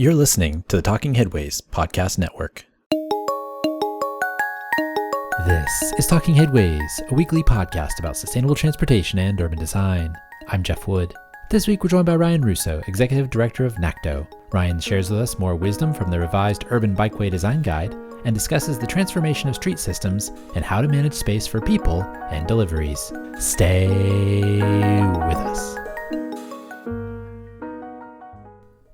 You're listening to the Talking Headways Podcast Network. This is Talking Headways, a weekly podcast about sustainable transportation and urban design. I'm Jeff Wood. This week we're joined by Ryan Russo, Executive Director of NACTO. Ryan shares with us more wisdom from the revised Urban Bikeway Design Guide and discusses the transformation of street systems and how to manage space for people and deliveries. Stay with us.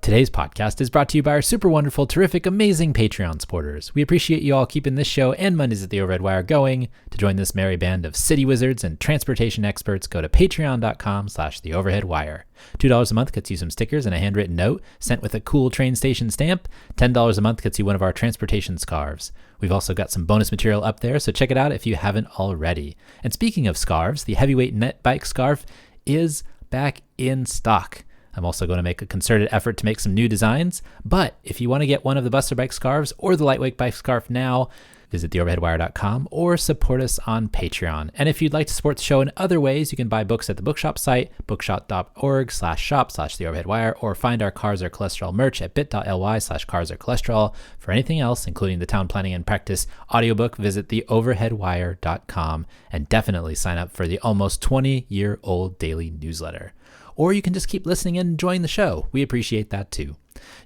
Today's podcast is brought to you by our super wonderful, terrific, amazing Patreon supporters. We appreciate you all keeping this show and Mondays at the Overhead Wire going. To join this merry band of city wizards and transportation experts, go to patreon.com/theoverheadwire. $2 a month gets you some stickers and a handwritten note sent with a cool train station stamp. $10 a month gets you one of our transportation scarves. We've also got some bonus material up there, so check it out if you haven't already. And speaking of scarves, the heavyweight net bike scarf is back in stock. I'm also going to make a concerted effort to make some new designs, but if you want to get one of the Buster Bike scarves or the Lightweight Bike scarf now, visit theoverheadwire.com or support us on Patreon. And if you'd like to support the show in other ways, you can buy books at the bookshop site, bookshop.org/shop/theoverheadwire, or find our Cars Are Cholesterol merch at bit.ly/carsarcholesterol. For anything else, including the Town Planning and Practice audiobook, visit theoverheadwire.com and definitely sign up for the almost 20-year-old daily newsletter. Or you can just keep listening and enjoying the show. We appreciate that too.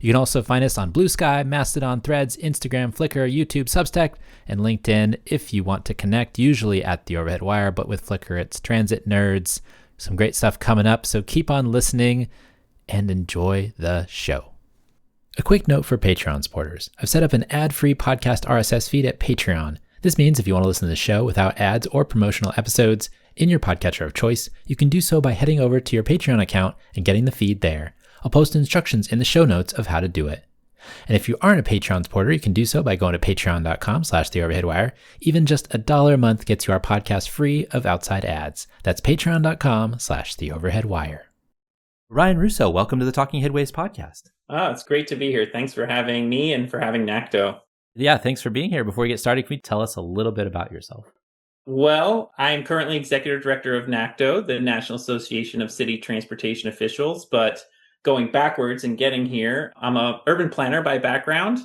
You can also find us on Blue Sky, Mastodon, Threads, Instagram, Flickr, YouTube, Substack, and LinkedIn if you want to connect, usually at the Overhead Wire, but with Flickr, it's Transit Nerds. Some great stuff coming up, so keep on listening and enjoy the show. A quick note for Patreon supporters. I've set up an ad-free podcast RSS feed at Patreon. This means if you want to listen to the show without ads or promotional episodes in your podcatcher of choice, you can do so by heading over to your Patreon account and getting the feed there. I'll post instructions in the show notes of how to do it. And if you aren't a Patreon supporter, you can do so by going to patreon.com/theoverheadwire. Even just $1 a month gets you our podcast free of outside ads. That's patreon.com/theoverheadwire. Ryan Russo, welcome to the Talking Headways podcast. It's great to be here. Thanks for having me and for having NACTO. Yeah, thanks for being here. Before we get started, can you tell us a little bit about yourself? Well, I'm currently Executive Director of NACTO, the National Association of City Transportation Officials. But going backwards and getting here, I'm an urban planner by background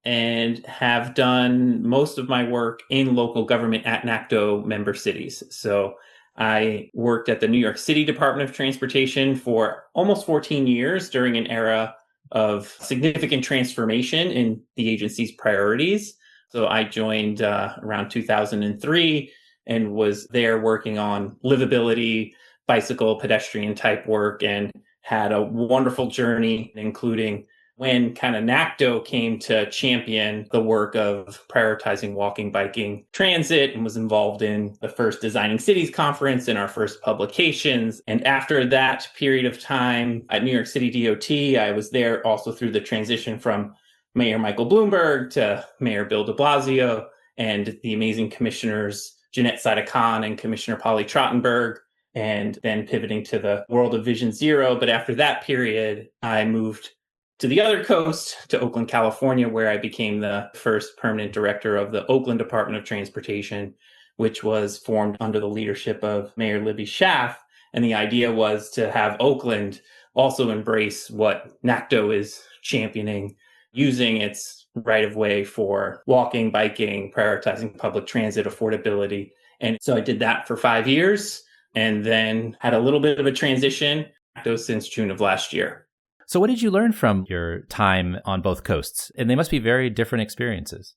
and have done most of my work in local government at NACTO member cities. So I worked at the New York City Department of Transportation for almost 14 years during an era of significant transformation in the agency's priorities. So I joined around 2003 and was there working on livability, bicycle, pedestrian type work, and had a wonderful journey, including when kind of NACTO came to champion the work of prioritizing walking, biking, transit, and was involved in the first Designing Cities conference and our first publications. And after that period of time at New York City DOT, I was there also through the transition from Mayor Michael Bloomberg to Mayor Bill de Blasio and the amazing commissioners Jeanette Saida-Khan and Commissioner Polly Trottenberg, and then pivoting to the world of Vision Zero. But after that period, I moved to the other coast, to Oakland, California, where I became the first permanent director of the Oakland Department of Transportation, which was formed under the leadership of Mayor Libby Schaaf. And the idea was to have Oakland also embrace what NACTO is championing, using its right-of-way for walking, biking, prioritizing public transit, affordability. And so I did that for 5 years and then had a little bit of a transition since June of last year. So what did you learn from your time on both coasts? And they must be very different experiences.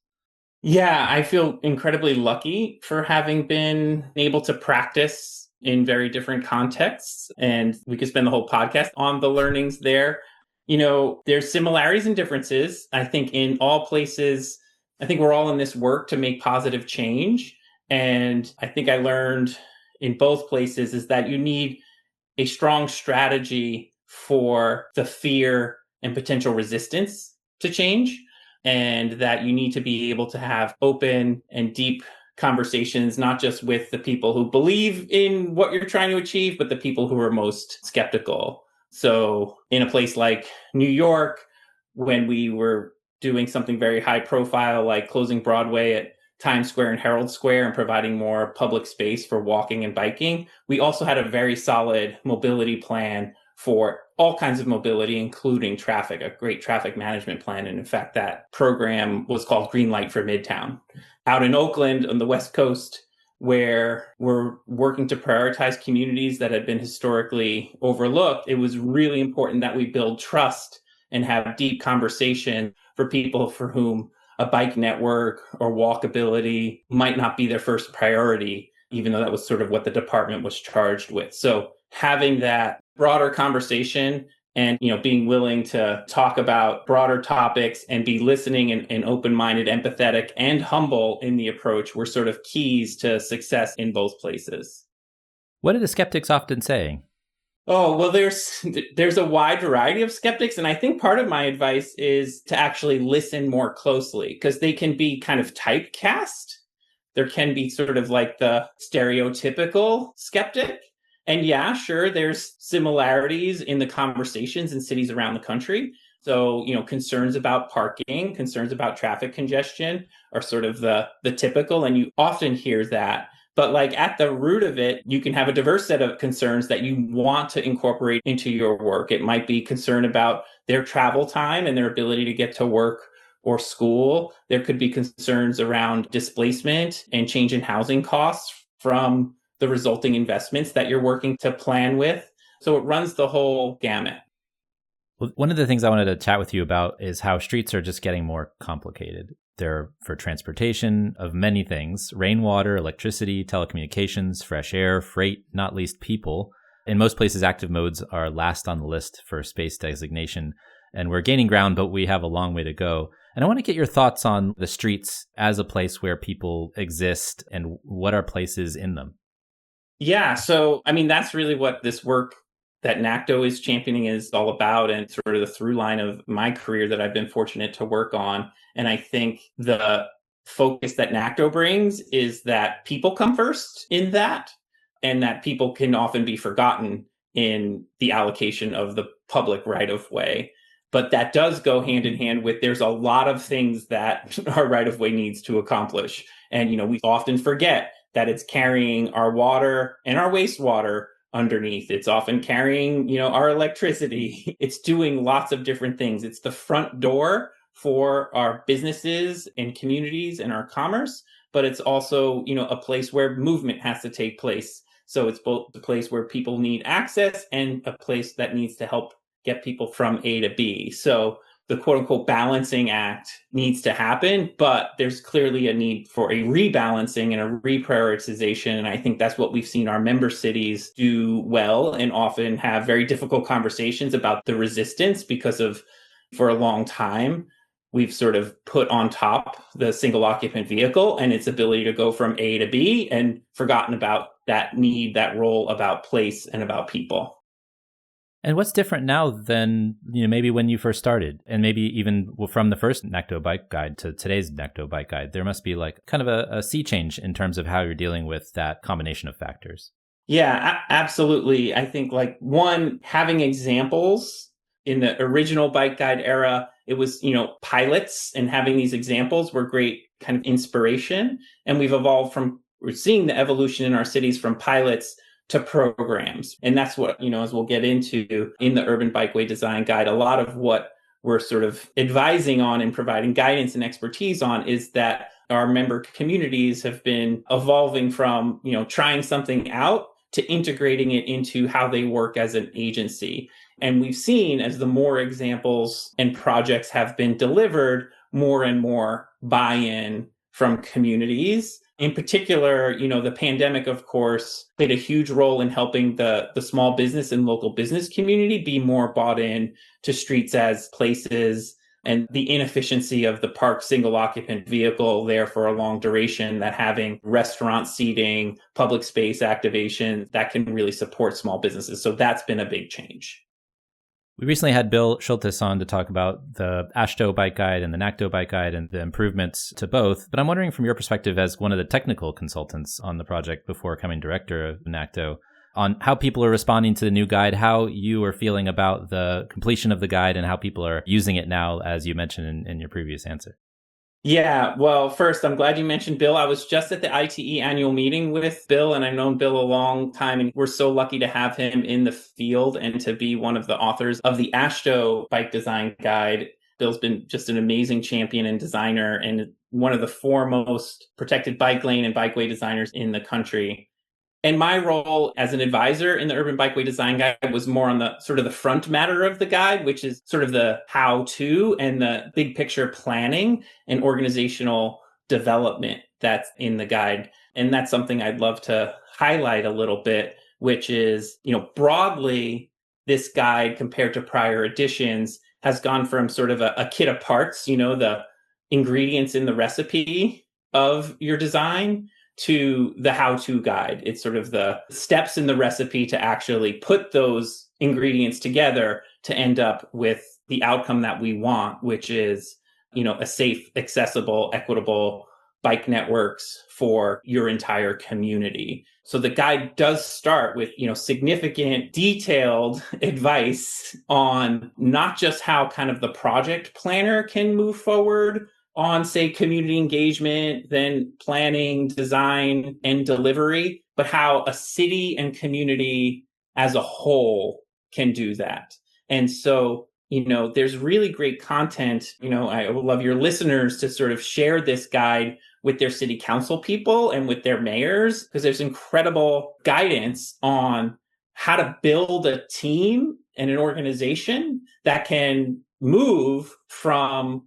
Yeah, I feel incredibly lucky for having been able to practice in very different contexts. And we could spend the whole podcast on the learnings there. You know, there's similarities and differences. I think in all places, I think we're all in this work to make positive change. And I think I learned in both places is that you need a strong strategy for the fear and potential resistance to change, and that you need to be able to have open and deep conversations, not just with the people who believe in what you're trying to achieve, but the people who are most skeptical. So in a place like New York, when we were doing something very high profile, like closing Broadway at Times Square and Herald Square and providing more public space for walking and biking, we also had a very solid mobility plan for all kinds of mobility, including traffic, a great traffic management plan. And in fact, that program was called Green Light for Midtown. Out in Oakland on the West Coast, where we're working to prioritize communities that had been historically overlooked, it was really important that we build trust and have deep conversation for people for whom a bike network or walkability might not be their first priority, even though that was sort of what the department was charged with. So having that broader conversation and being willing to talk about broader topics and be listening and open-minded, empathetic, and humble in the approach were sort of keys to success in both places. What are the skeptics often saying? Oh, well, there's a wide variety of skeptics. And I think part of my advice is to actually listen more closely, because they can be kind of typecast. There can be sort of like the stereotypical skeptic. And yeah, sure, there's similarities in the conversations in cities around the country. So, concerns about parking, concerns about traffic congestion are sort of the typical, and you often hear that. But like at the root of it, you can have a diverse set of concerns that you want to incorporate into your work. It might be concern about their travel time and their ability to get to work or school. There could be concerns around displacement and change in housing costs from the resulting investments that you're working to plan with. So it runs the whole gamut. Well, one of the things I wanted to chat with you about is how streets are just getting more complicated. They're for transportation of many things: rainwater, electricity, telecommunications, fresh air, freight, not least people. In most places, active modes are last on the list for space designation. And we're gaining ground, but we have a long way to go. And I want to get your thoughts on the streets as a place where people exist and what are places in them. Yeah, so I mean, that's really what this work that NACTO is championing is all about, and sort of the through line of my career that I've been fortunate to work on. And I think the focus that NACTO brings is that people come first in that, and that people can often be forgotten in the allocation of the public right of way. But that does go hand in hand with there's a lot of things that our right of way needs to accomplish. And, we often forget that it's carrying our water and our wastewater underneath. It's often carrying, our electricity. It's doing lots of different things. It's the front door for our businesses and communities and our commerce, but it's also, a place where movement has to take place. So it's both the place where people need access and a place that needs to help get people from A to B. So the quote unquote balancing act needs to happen, but there's clearly a need for a rebalancing and a reprioritization. And I think that's what we've seen our member cities do well, and often have very difficult conversations about the resistance because of, for a long time, we've sort of put on top the single occupant vehicle and its ability to go from A to B and forgotten about that need, that role about place and about people. And what's different now than maybe when you first started, and maybe even from the first NACTO bike guide to today's NACTO bike guide? There must be like kind of a sea change in terms of how you're dealing with that combination of factors. Yeah, absolutely. I think like one, having examples in the original bike guide era, it was, pilots, and having these examples were great kind of inspiration. And we're seeing the evolution in our cities from pilots to programs. And that's what, as we'll get into in the Urban Bikeway Design Guide, a lot of what we're sort of advising on and providing guidance and expertise on is that our member communities have been evolving from, trying something out to integrating it into how they work as an agency. And we've seen, as the more examples and projects have been delivered, more and more buy-in from communities. In particular, the pandemic, of course, played a huge role in helping the small business and local business community be more bought in to streets as places, and the inefficiency of the parked single occupant vehicle there for a long duration, that having restaurant seating, public space activation, that can really support small businesses. So that's been a big change. We recently had Bill Schultes on to talk about the AASHTO bike guide and the NACTO bike guide and the improvements to both. But I'm wondering, from your perspective as one of the technical consultants on the project before becoming director of NACTO, on how people are responding to the new guide, how you are feeling about the completion of the guide and how people are using it now, as you mentioned in your previous answer. Yeah, well, first, I'm glad you mentioned Bill. I was just at the ITE annual meeting with Bill, and I've known Bill a long time, and we're so lucky to have him in the field and to be one of the authors of the AASHTO Bike Design Guide. Bill's been just an amazing champion and designer and one of the foremost protected bike lane and bikeway designers in the country. And my role as an advisor in the Urban Bikeway Design Guide was more on the sort of the front matter of the guide, which is sort of the how to and the big picture planning and organizational development that's in the guide. And that's something I'd love to highlight a little bit, which is, broadly, this guide compared to prior editions has gone from sort of a kit of parts, the ingredients in the recipe of your design to the how-to guide. It's sort of the steps in the recipe to actually put those ingredients together to end up with the outcome that we want, which is, a safe, accessible, equitable bike networks for your entire community. So the guide does start with, significant detailed advice on not just how kind of the project planner can move forward on, say, community engagement, then planning, design, and delivery, but how a city and community as a whole can do that. And so, there's really great content. I would love your listeners to sort of share this guide with their city council people and with their mayors, because there's incredible guidance on how to build a team and an organization that can move from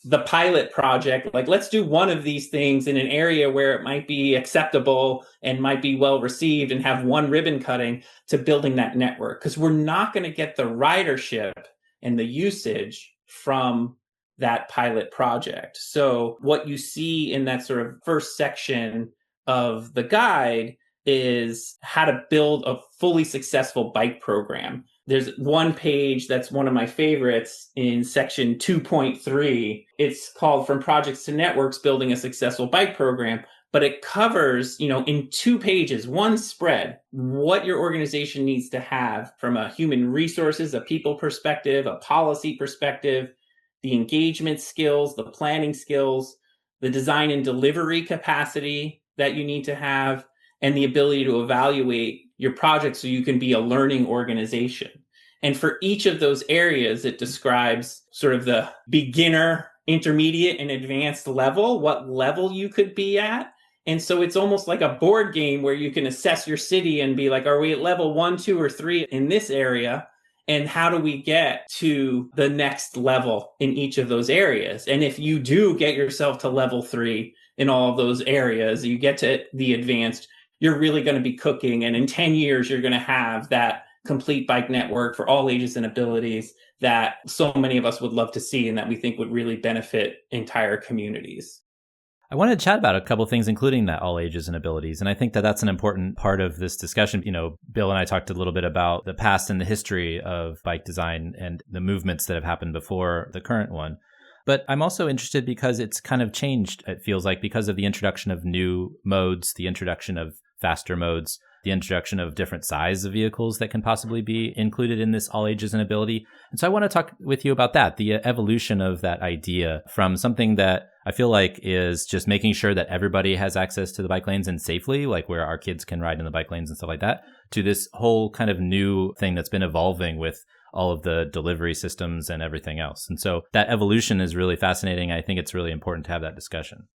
the pilot project, like let's do one of these things in an area where it might be acceptable and might be well received and have one ribbon cutting, to building that network, because we're not going to get the ridership and the usage from that pilot project. So what you see in that sort of first section of the guide is how to build a fully successful bike program. There's one page that's one of my favorites in section 2.3. It's called From Projects to Networks, Building a Successful Bike Program. But it covers, in 2 pages, one spread, what your organization needs to have from a human resources, a people perspective, a policy perspective, the engagement skills, the planning skills, the design and delivery capacity that you need to have, and the ability to evaluate your project so you can be a learning organization. And for each of those areas, it describes sort of the beginner, intermediate, and advanced level, what level you could be at. And so it's almost like a board game where you can assess your city and be like, are we at level 1, 2, or 3 in this area? And how do we get to the next level in each of those areas? And if you do get yourself to level 3 in all of those areas, you get to the advanced, you're really going to be cooking. And in 10 years, you're going to have that complete bike network for all ages and abilities that so many of us would love to see and that we think would really benefit entire communities. I wanted to chat about a couple of things, including that all ages and abilities. And I think that that's an important part of this discussion. Bill and I talked a little bit about the past and the history of bike design and the movements that have happened before the current one. But I'm also interested because it's kind of changed, it feels like, because of the introduction of new modes, the introduction of faster modes, the introduction of different size of vehicles that can possibly be included in this all ages and ability. And so I want to talk with you about that, the evolution of that idea from something that I feel like is just making sure that everybody has access to the bike lanes and safely, like where our kids can ride in the bike lanes and stuff like that, to this whole kind of new thing that's been evolving with all of the delivery systems and everything else. And so that evolution is really fascinating. I think it's really important to have that discussion.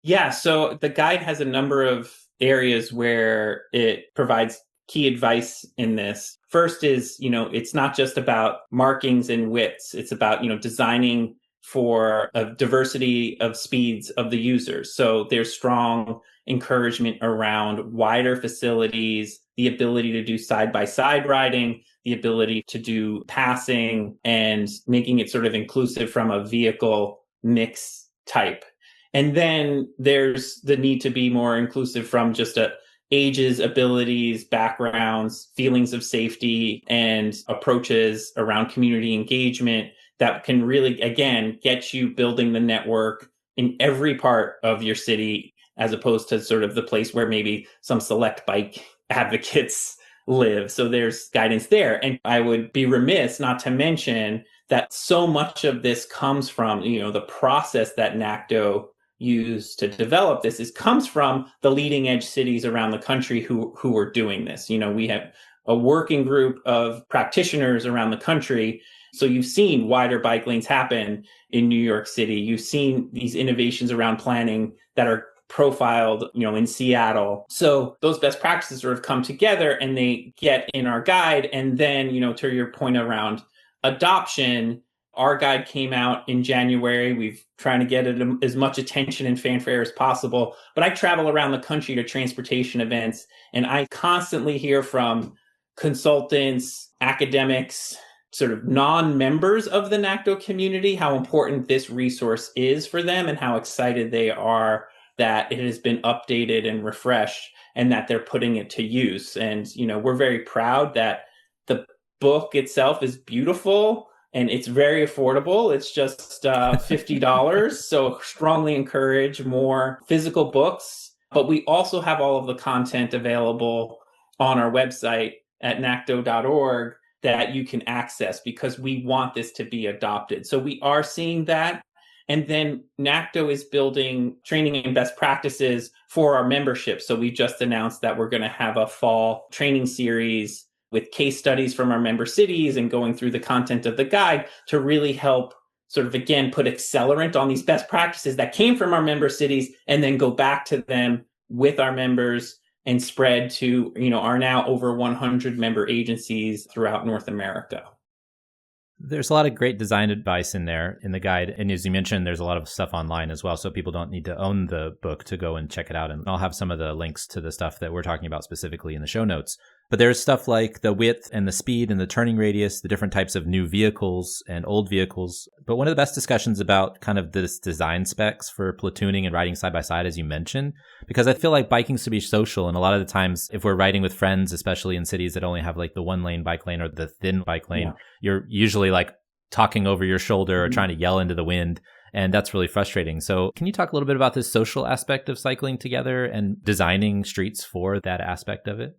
Yeah, so the guide has a number of areas where it provides key advice in this. First is, it's not just about markings and widths. It's about, designing for a diversity of speeds of the users. So there's strong encouragement around wider facilities, the ability to do side-by-side riding, the ability to do passing, and making it sort of inclusive from a vehicle mix type. And then there's the need to be more inclusive from just ages, abilities, backgrounds, feelings of safety, and approaches around community engagement that can really, again, get you building the network in every part of your city, as opposed to sort of the place where maybe some select bike advocates live. So there's guidance there. And I would be remiss not to mention that so much of this comes from, the process that NACTO used to develop this comes from the leading edge cities around the country who are doing this. We have a working group of practitioners around the country. So you've seen wider bike lanes happen in New York City. You've seen these innovations around planning that are profiled, in Seattle. So those best practices sort of come together and they get in our guide. And then, to your point around adoption, our guide came out in January. We've trying to get it as much attention and fanfare as possible. But I travel around the country to transportation events, and I constantly hear from consultants, academics, sort of non-members of the NACTO community, how important this resource is for them and how excited they are that it has been updated and refreshed and that they're putting it to use. And, we're very proud that the book itself is beautiful and it's very affordable. It's just $50. So strongly encourage more physical books. But we also have all of the content available on our website at nacto.org that you can access because we want this to be adopted. So we are seeing that. And then NACTO is building training and best practices for our membership. So we just announced that we're going to have a fall training series with case studies from our member cities and going through the content of the guide to really help sort of, again, put accelerant on these best practices that came from our member cities and then go back to them with our members and spread to, our now over 100 member agencies throughout North America. There's a lot of great design advice in there in the guide. And as you mentioned, there's a lot of stuff online as well. So people don't need to own the book to go and check it out. And I'll have some of the links to the stuff that we're talking about specifically in the show notes. But there's stuff like the width and the speed and the turning radius, the different types of new vehicles and old vehicles. But one of the best discussions about kind of this design specs for platooning and riding side by side, as you mentioned, because I feel like biking's to be social. And a lot of the times, if we're riding with friends, especially in cities that only have like the 1-lane bike lane or the thin bike lane, you're usually like talking over your shoulder or trying to yell into the wind. And that's really frustrating. So can you talk a little bit about this social aspect of cycling together and designing streets for that aspect of it?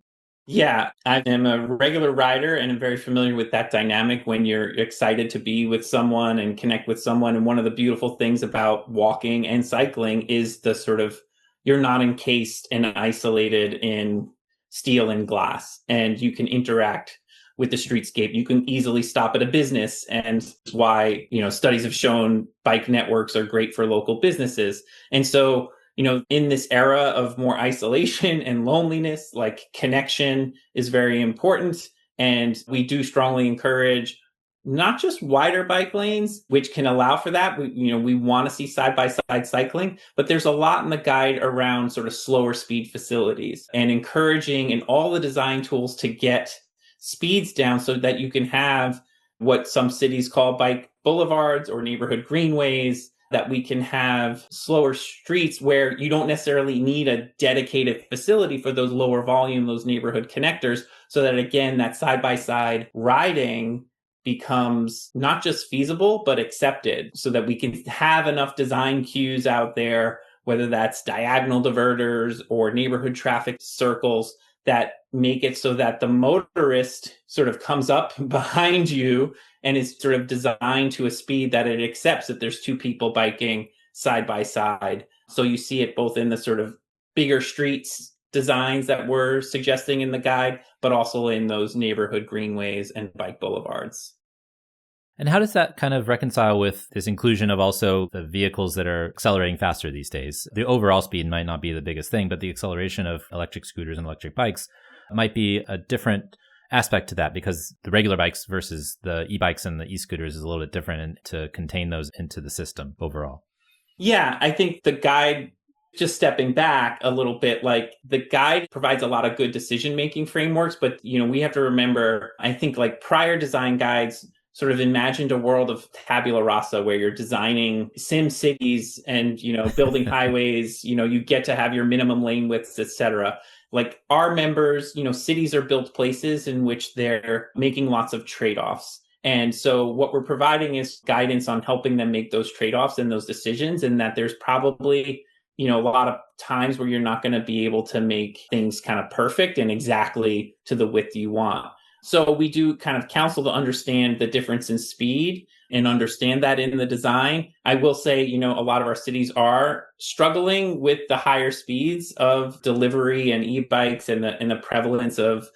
Yeah, I am a regular rider and I'm very familiar with that dynamic when you're excited to be with someone and connect with someone. And one of the beautiful things about walking and cycling is the sort of, you're not encased and isolated in steel and glass, and you can interact with the streetscape. You can easily stop at a business, and why, studies have shown bike networks are great for local businesses. And so, in this era of more isolation and loneliness, like connection is very important. And we do strongly encourage not just wider bike lanes, which can allow for that. We want to see side by side cycling, but there's a lot in the guide around sort of slower speed facilities and encouraging in all the design tools to get speeds down so that you can have what some cities call bike boulevards or neighborhood greenways, that we can have slower streets where you don't necessarily need a dedicated facility for those lower volume, those neighborhood connectors, so that again, that side-by-side riding becomes not just feasible, but accepted, so that we can have enough design cues out there, whether that's diagonal diverters or neighborhood traffic circles, that make it so that the motorist sort of comes up behind you and is sort of designed to a speed that it accepts that there's two people biking side by side. So you see it both in the sort of bigger streets designs that we're suggesting in the guide, but also in those neighborhood greenways and bike boulevards. And how does that kind of reconcile with this inclusion of also the vehicles that are accelerating faster these days? The overall speed might not be the biggest thing, but the acceleration of electric scooters and electric bikes might be a different aspect to that, because the regular bikes versus the e-bikes and the e-scooters is a little bit different, and to contain those into the system overall. Yeah, I think the guide, just stepping back a little bit, like the guide provides a lot of good decision-making frameworks, but we have to remember, I think like prior design guides sort of imagined a world of tabula rasa where you're designing sim cities and, building highways, you get to have your minimum lane widths, et cetera. Like our members, cities are built places in which they're making lots of trade-offs. And so what we're providing is guidance on helping them make those trade-offs and those decisions, and that there's probably, a lot of times where you're not going to be able to make things kind of perfect and exactly to the width you want. So we do kind of counsel to understand the difference in speed, and understand that in the design. I will say, a lot of our cities are struggling with the higher speeds of delivery and e-bikes and the prevalence of,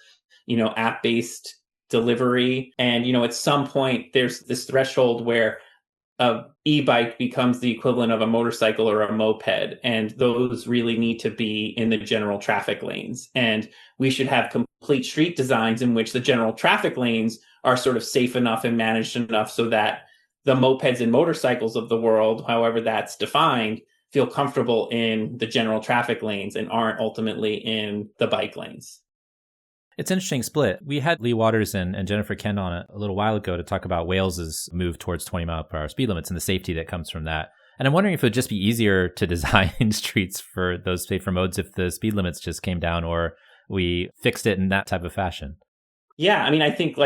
app-based delivery. And, at some point there's this threshold where a e-bike becomes the equivalent of a motorcycle or a moped, and those really need to be in the general traffic lanes. And we should have complete street designs in which the general traffic lanes are sort of safe enough and managed enough so that the mopeds and motorcycles of the world, however that's defined, feel comfortable in the general traffic lanes and aren't ultimately in the bike lanes. It's an interesting split. We had Lee Waters and Jennifer Kent on a little while ago to talk about Wales's move towards 20 mile per hour speed limits and the safety that comes from that. And I'm wondering if it would just be easier to design streets for those safer modes if the speed limits just came down, or we fixed it in that type of fashion. Yeah, I think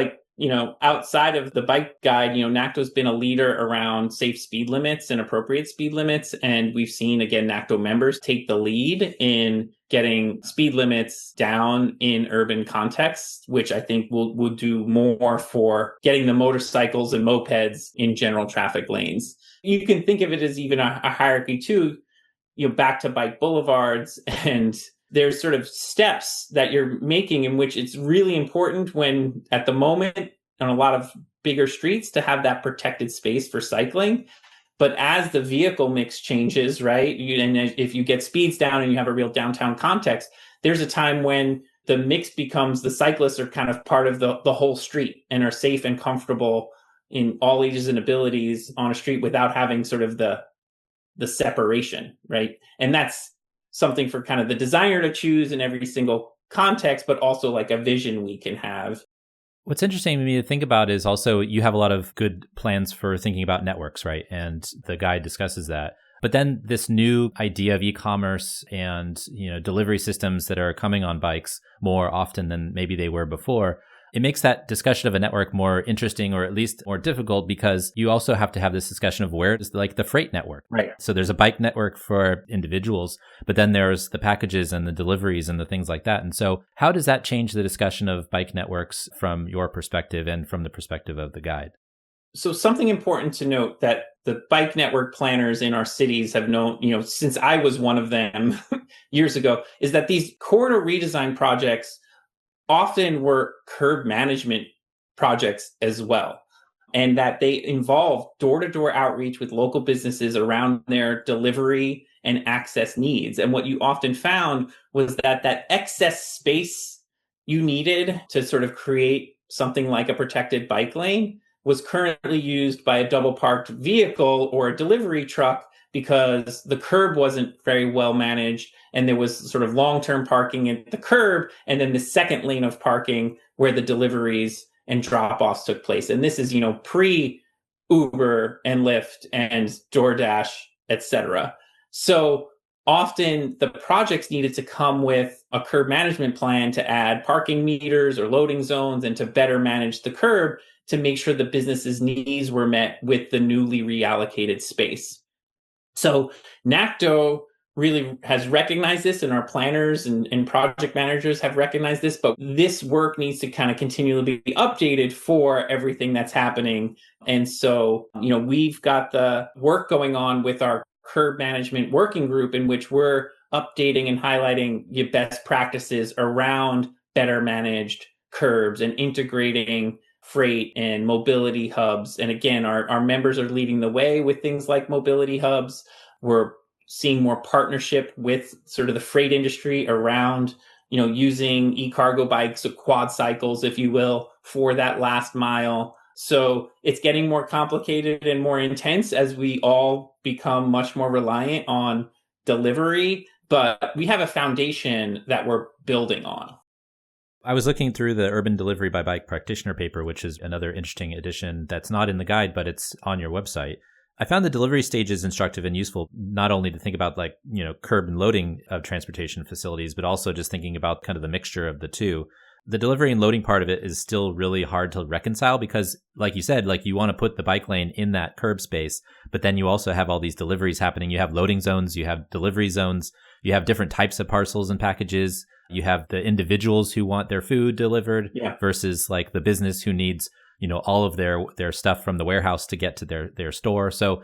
outside of the bike guide, NACTO's been a leader around safe speed limits and appropriate speed limits. And we've seen, again, NACTO members take the lead in getting speed limits down in urban contexts, which I think will do more for getting the motorcycles and mopeds in general traffic lanes. You can think of it as even a hierarchy too, back to bike boulevards, and there's sort of steps that you're making in which it's really important when at the moment on a lot of bigger streets to have that protected space for cycling. But as the vehicle mix changes, right, and if you get speeds down and you have a real downtown context, there's a time when the mix becomes the cyclists are kind of part of the whole street and are safe and comfortable in all ages and abilities on a street without having sort of the separation, right? And that's something for kind of the designer to choose in every single context, but also like a vision we can have. What's interesting to me to think about is also you have a lot of good plans for thinking about networks, right? And the guide discusses that. But then this new idea of e-commerce and, delivery systems that are coming on bikes more often than maybe they were before, it makes that discussion of a network more interesting, or at least more difficult, because you also have to have this discussion of where is like the freight network. Right. So there's a bike network for individuals, but then there's the packages and the deliveries and the things like that. And so how does that change the discussion of bike networks from your perspective and from the perspective of the guide? So something important to note that the bike network planners in our cities have known, since I was one of them years ago, is that these corridor redesign projects often were curb management projects as well, and that they involve door-to-door outreach with local businesses around their delivery and access needs. And what you often found was that excess space you needed to sort of create something like a protected bike lane was currently used by a double parked vehicle or a delivery truck because the curb wasn't very well managed, and there was sort of long-term parking at the curb and then the second lane of parking where the deliveries and drop-offs took place. And this is, pre-Uber and Lyft and DoorDash, etc. So often the projects needed to come with a curb management plan to add parking meters or loading zones and to better manage the curb to make sure the business's needs were met with the newly reallocated space. So NACTO really has recognized this, and our planners and project managers have recognized this, but this work needs to kind of continually be updated for everything that's happening. And so, we've got the work going on with our curb management working group in which we're updating and highlighting the best practices around better managed curbs and integrating freight and mobility hubs. And again, our members are leading the way with things like mobility hubs. We're seeing more partnership with sort of the freight industry around, using e-cargo bikes or quad cycles, if you will, for that last mile. So it's getting more complicated and more intense as we all become much more reliant on delivery, but we have a foundation that we're building on. I was looking through the Urban Delivery by Bike Practitioner paper, which is another interesting addition that's not in the guide, but it's on your website. I found the delivery stages instructive and useful, not only to think about curb and loading of transportation facilities, but also just thinking about kind of the mixture of the two. The delivery and loading part of it is still really hard to reconcile because, like you said, you want to put the bike lane in that curb space, but then you also have all these deliveries happening. You have loading zones, you have delivery zones, you have different types of parcels and packages. You have the individuals who want their food delivered versus the business who needs all of their stuff from the warehouse to get to their store. So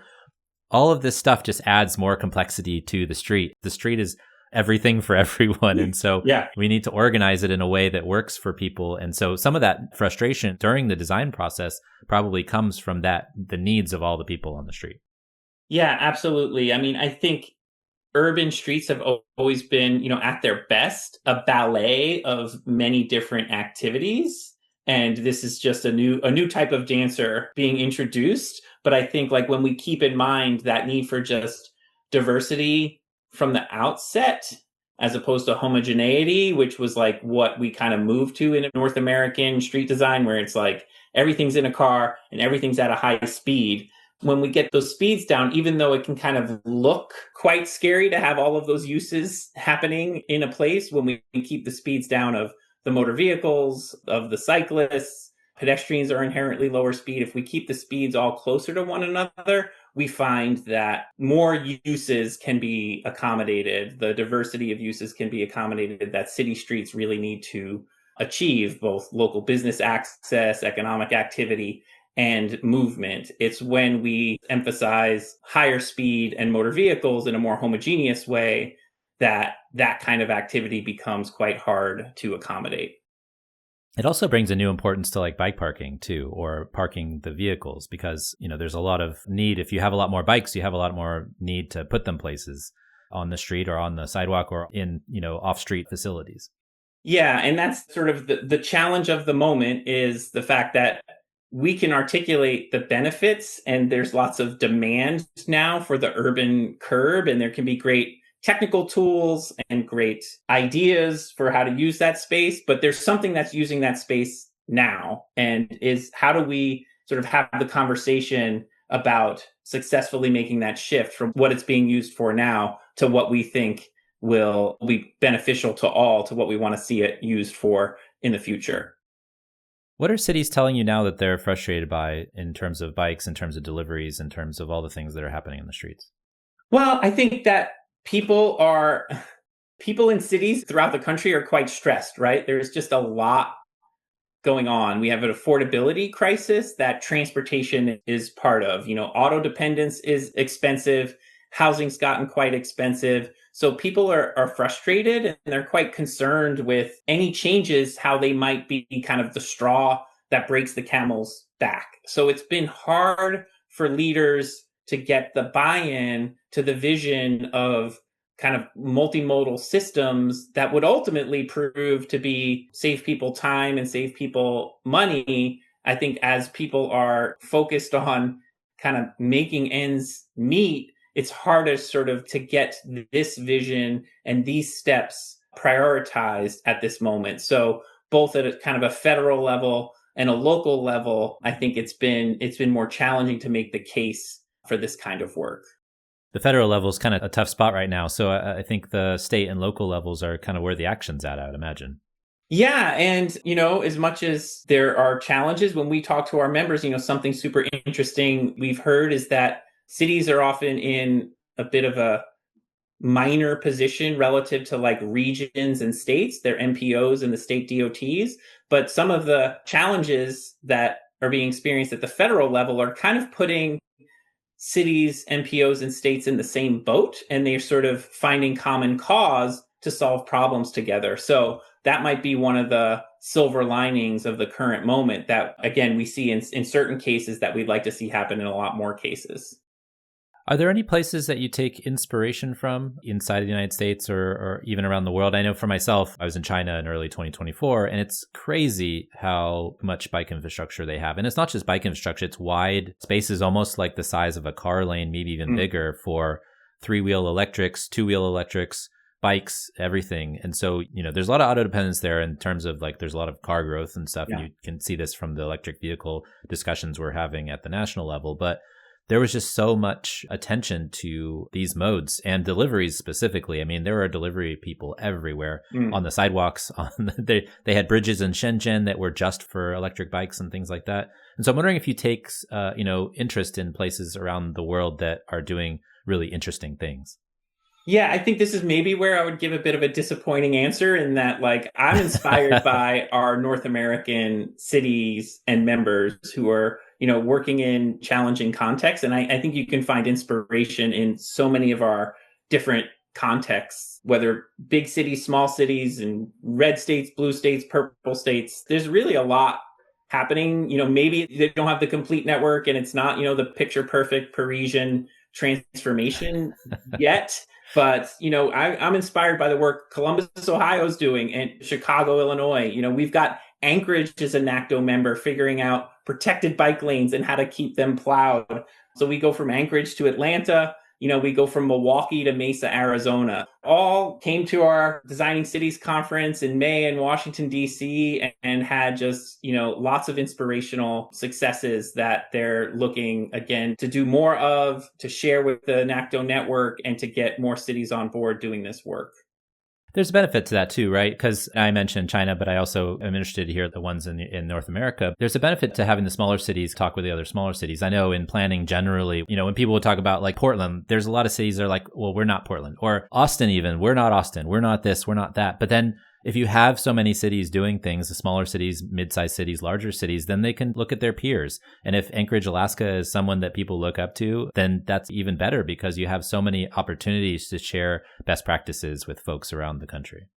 all of this stuff just adds more complexity to the street. The street is everything for everyone. And so Yeah. we need to organize it in a way that works for people. And so some of that frustration during the design process probably comes from the needs of all the people on the street. Yeah, absolutely. I mean, I think urban streets have always been, at their best, a ballet of many different activities. And this is just a new type of dancer being introduced. But I think like when we keep in mind that need for just diversity from the outset, as opposed to homogeneity, which was like what we kind of moved to in North American street design, where it's like everything's in a car and everything's at a high speed. When we get those speeds down, even though it can kind of look quite scary to have all of those uses happening in a place, when we keep the speeds down of the motor vehicles, of the cyclists, pedestrians are inherently lower speed. If we keep the speeds all closer to one another, we find that more uses can be accommodated. The diversity of uses can be accommodated that city streets really need to achieve, both local business access, economic activity, and movement. It's when we emphasize higher speed and motor vehicles in a more homogeneous way that kind of activity becomes quite hard to accommodate. It also brings a new importance to like bike parking too, or parking the vehicles, because, there's a lot of need. If you have a lot more bikes, you have a lot more need to put them places on the street or on the sidewalk or in, off-street facilities. Yeah, and that's sort of the challenge of the moment, is the fact that we can articulate the benefits, and there's lots of demand now for the urban curb, and there can be great technical tools and great ideas for how to use that space, but there's something that's using that space now, and is how do we sort of have the conversation about successfully making that shift from what it's being used for now to what we think will be beneficial to all, to what we want to see it used for in the future. What are cities telling you now that they're frustrated by in terms of bikes, in terms of deliveries, in terms of all the things that are happening in the streets? Well, I think that people in cities throughout the country are quite stressed, right? There's just a lot going on. We have an affordability crisis that transportation is part of. Auto dependence is expensive. Housing's gotten quite expensive. So people are frustrated, and they're quite concerned with any changes, how they might be kind of the straw that breaks the camel's back. So it's been hard for leaders to get the buy-in to the vision of kind of multimodal systems that would ultimately prove to be save people time and save people money. I think as people are focused on kind of making ends meet, it's harder sort of to get this vision and these steps prioritized at this moment. So both at a kind of a federal level and a local level, I think it's been more challenging to make the case for this kind of work. The federal level is kind of a tough spot right now. So I think the state and local levels are kind of where the action's at, I would imagine. Yeah. And, as much as there are challenges, when we talk to our members, something super interesting we've heard is that cities are often in a bit of a minor position relative to like regions and states, their MPOs and the state DOTs. But some of the challenges that are being experienced at the federal level are kind of putting cities, MPOs, and states in the same boat, and they're sort of finding common cause to solve problems together. So that might be one of the silver linings of the current moment that, again, we see in certain cases that we'd like to see happen in a lot more cases. Are there any places that you take inspiration from inside the United States or even around the world? I know for myself, I was in China in early 2024, and it's crazy how much bike infrastructure they have. And it's not just bike infrastructure, it's wide spaces, almost like the size of a car lane, maybe even bigger, for three-wheel electrics, two-wheel electrics, bikes, everything. And so, there's a lot of auto dependence there in terms of like there's a lot of car growth and stuff. Yeah. And you can see this from the electric vehicle discussions we're having at the national level. But there was just so much attention to these modes and deliveries specifically. I mean, there are delivery people everywhere on the sidewalks. They had bridges in Shenzhen that were just for electric bikes and things like that. And so I'm wondering if you take, interest in places around the world that are doing really interesting things. Yeah, I think this is maybe where I would give a bit of a disappointing answer in that, like, I'm inspired by our North American cities and members who are, working in challenging contexts. And I think you can find inspiration in so many of our different contexts, whether big cities, small cities, and red states, blue states, purple states. There's really a lot happening. Maybe they don't have the complete network and it's not, the picture perfect Parisian transformation yet. But I'm inspired by the work Columbus, Ohio is doing, and Chicago, Illinois. We've got Anchorage as a NACTO member figuring out protected bike lanes and how to keep them plowed. So we go from Anchorage to Atlanta. We go from Milwaukee to Mesa, Arizona. All came to our Designing Cities conference in May in Washington, D.C., and had just, lots of inspirational successes that they're looking, again, to do more of, to share with the NACTO network, and to get more cities on board doing this work. There's a benefit to that too, right? Because I mentioned China, but I also am interested to hear the ones in North America. There's a benefit to having the smaller cities talk with the other smaller cities. I know in planning generally, when people would talk about like Portland, there's a lot of cities that are like, well, we're not Portland. Or Austin even, we're not Austin. We're not this, we're not that. But then if you have so many cities doing things, the smaller cities, mid-sized cities, larger cities, then they can look at their peers. And if Anchorage, Alaska is someone that people look up to, then that's even better because you have so many opportunities to share best practices with folks around the country.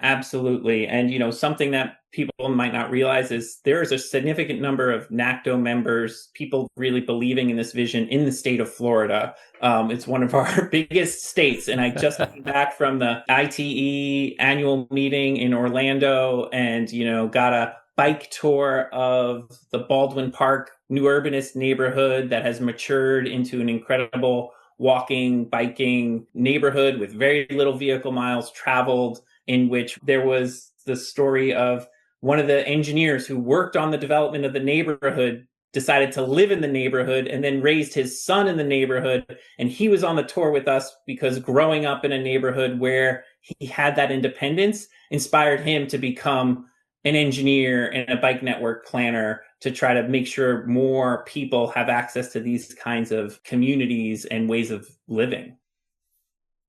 Absolutely. And, something that people might not realize is there is a significant number of NACTO members, people really believing in this vision in the state of Florida. It's one of our biggest states. And I just came back from the ITE annual meeting in Orlando and, got a bike tour of the Baldwin Park New Urbanist neighborhood that has matured into an incredible walking, biking neighborhood with very little vehicle miles traveled, in which there was the story of one of the engineers who worked on the development of the neighborhood decided to live in the neighborhood and then raised his son in the neighborhood. And he was on the tour with us because growing up in a neighborhood where he had that independence inspired him to become an engineer and a bike network planner to try to make sure more people have access to these kinds of communities and ways of living.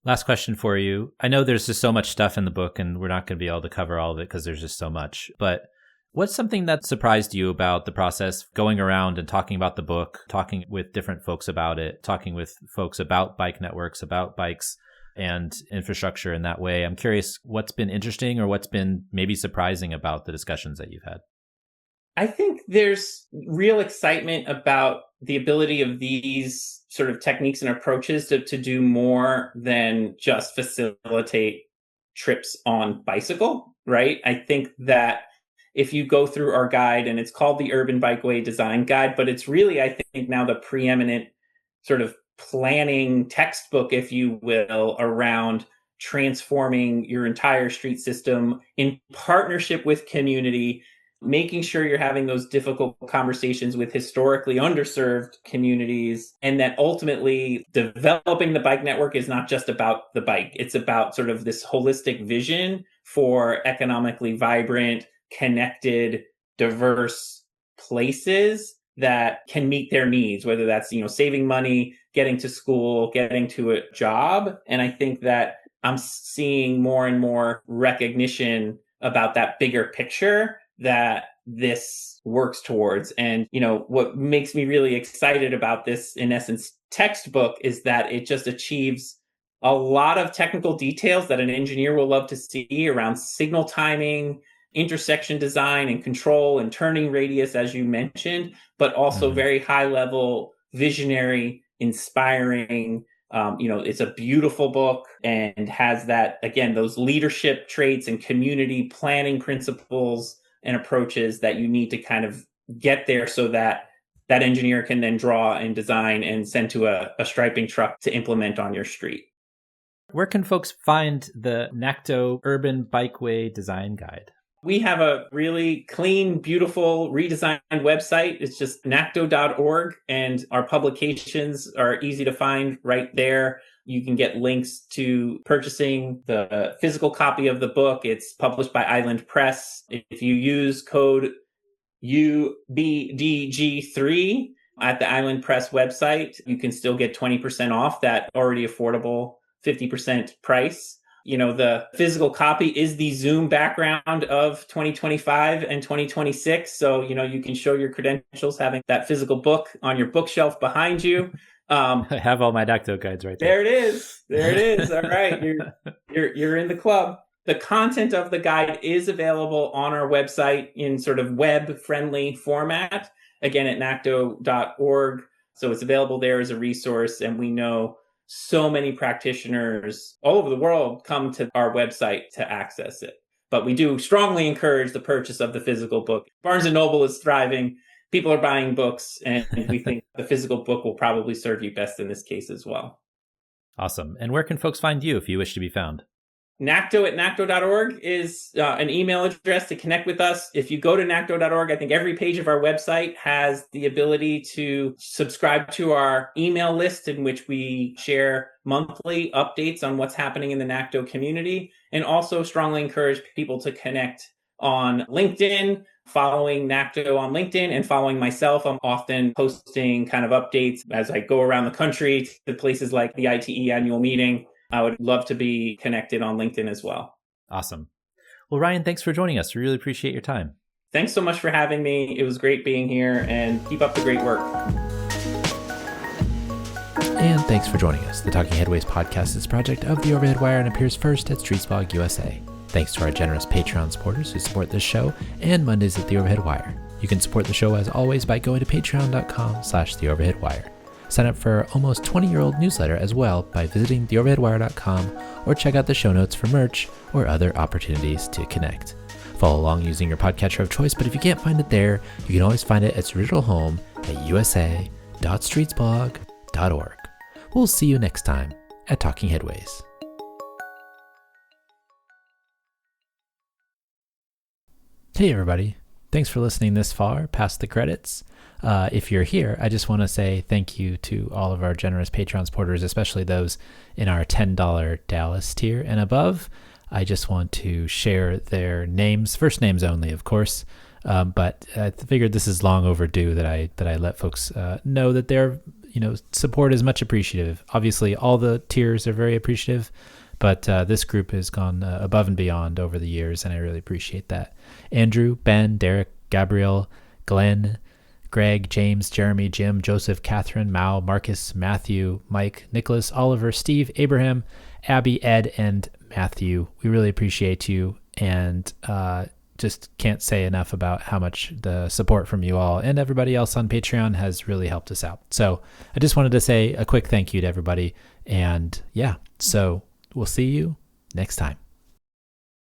Last question for you. I know there's just so much stuff in the book and we're not going to be able to cover all of it because there's just so much. But what's something that surprised you about the process going around and talking about the book, talking with different folks about it, talking with folks about bike networks, about bikes and infrastructure in that way? I'm curious what's been interesting or what's been maybe surprising about the discussions that you've had. I think there's real excitement about the ability of these sort of techniques and approaches to do more than just facilitate trips on bicycle, right? I think that if you go through our guide, and it's called the Urban Bikeway Design Guide, but it's really, I think, now the preeminent sort of planning textbook, if you will, around transforming your entire street system in partnership with community, making sure you're having those difficult conversations with historically underserved communities, and that ultimately developing the bike network is not just about the bike. It's about sort of this holistic vision for economically vibrant, connected, diverse places that can meet their needs, whether that's, saving money, getting to school, getting to a job. And I think that I'm seeing more and more recognition about that bigger picture that this works towards. And, what makes me really excited about this, in essence, textbook is that it just achieves a lot of technical details that an engineer will love to see around signal timing, intersection design and control and turning radius, as you mentioned, but also very high level, visionary, inspiring. It's a beautiful book and has that, again, those leadership traits and community planning principles and approaches that you need to kind of get there so that that engineer can then draw and design and send to a striping truck to implement on your street. Where can folks find the NACTO Urban Bikeway Design Guide? We have a really clean, beautiful, redesigned website. It's just nacto.org, and our publications are easy to find right there. You can get links to purchasing the physical copy of the book. It's published by Island Press. If you use code UBDG3 at the Island Press website, you can still get 20% off that already affordable 50% price. The physical copy is the Zoom background of 2025 and 2026. So, you can show your credentials having that physical book on your bookshelf behind you. I have all my NACTO guides right there. There it is. There it is. All right. You're in the club. The content of the guide is available on our website in sort of web-friendly format, again, at nacto.org. So it's available there as a resource. And we know so many practitioners all over the world come to our website to access it. But we do strongly encourage the purchase of the physical book. Barnes & Noble is thriving. People are buying books, and we think the physical book will probably serve you best in this case as well. Awesome. And where can folks find you if you wish to be found? NACTO at NACTO.org is an email address to connect with us. If you go to NACTO.org, I think every page of our website has the ability to subscribe to our email list in which we share monthly updates on what's happening in the NACTO community, and also strongly encourage people to connect on LinkedIn, following NACTO on LinkedIn, and following myself. I'm often posting kind of updates as I go around the country to places like the ITE annual meeting. I would love to be connected on LinkedIn as well. Awesome. Well, Ryan, thanks for joining us. We really appreciate your time. Thanks so much for having me. It was great being here, and keep up the great work. And thanks for joining us. The Talking Headways podcast is a project of the Overhead Wire and appears first at Streetsblog USA. Thanks to our generous Patreon supporters who support this show and Mondays at the Overhead Wire. You can support the show as always by going to patreon.com/theoverheadwire. Sign up for our almost 20-year-old newsletter as well by visiting theoverheadwire.com, or check out the show notes for merch or other opportunities to connect. Follow along using your podcatcher of choice, but if you can't find it there, you can always find it at its original home at usa.streetsblog.org. We'll see you next time at Talking Headways. Hey everybody, thanks for listening this far past the credits. If you're here, I just want to say thank you to all of our generous Patreon supporters, especially those in our $10 Dallas tier and above. I just want to share their names, first names only, of course. But I figured this is long overdue that I let folks know that their support is much appreciative. Obviously, all the tiers are very appreciative, but this group has gone above and beyond over the years, and I really appreciate that. Andrew, Ben, Derek, Gabriel, Glenn, Greg, James, Jeremy, Jim, Joseph, Catherine, Mao, Marcus, Matthew, Mike, Nicholas, Oliver, Steve, Abraham, Abby, Ed, and Matthew. We really appreciate you, and just can't say enough about how much the support from you all and everybody else on Patreon has really helped us out. So I just wanted to say a quick thank you to everybody, and yeah, so we'll see you next time.